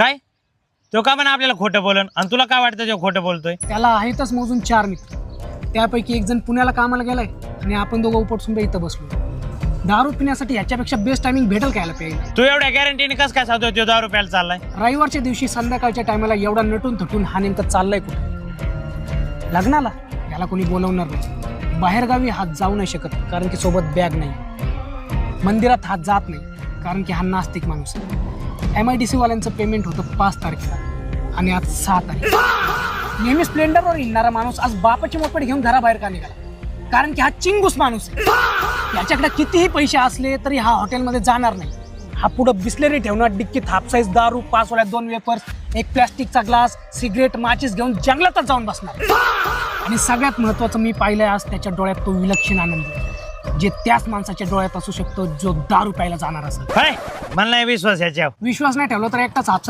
काय तो का म्हणा आपल्याला खोटं बोलन आणि तुला काय वाटतं जो खोटं बोलतोय? त्याला आहेतच मोजून 4 मित्र. त्यापैकी एक जण पुण्याला कामाला गेलाय आणि आपण दोघं उपटसुंबे इथं बसलो. दारू पिण्यासाठी याच्यापेक्षा बेस्ट टायमिंग भेटेल काय प्यायला? तू एवढ्या गॅरंटीने कसं काय सांगतोय तो 10 रुपयाला चाललाय? रविवारच्या दिवशी संध्याकाळच्या टायमाला एवढा नटून थटून हा नेमकं चाललाय कुठे? लग्नाला याला कोणी बोलवणार नाही. बाहेरगावी हात जाऊ नाही शकत कारण की सोबत बॅग नाही. मंदिरात हात जात नाही कारण की हा नास्तिक माणूस आहे. MIDC वाल्यांचं पेमेंट होतं 5 तारखेला आणि आज 6 तारीख. नेहमी स्प्लेंडरवर हिंडणारा माणूस आज बापाची मोपेड घेऊन घराबाहेर का निघाला? कारण की हा चिंगूस माणूस आहे. याच्याकडे कितीही पैसे असले तरी हा हॉटेलमध्ये जाणार नाही. हा पुढं बिस्लेरी ठेवणार, डिक्कीत हाफ साईज दारू, 5 वड्यात 2 वेपर्स, एक प्लॅस्टिकचा ग्लास, सिगरेट, माचीस घेऊन जंगलातच जाऊन बसणार. आणि सगळ्यात महत्वाचं मी पाहिलंय आज त्याच्या डोळ्यात तो विलक्षण आनंद जे त्याच माणसाच्या डोळ्यात असू शकतो जो दारू प्यायला जाणार असेल. काय मला नाही विश्वास याच्यावर. विश्वास नाही ठेवला तर एकटाच हाफ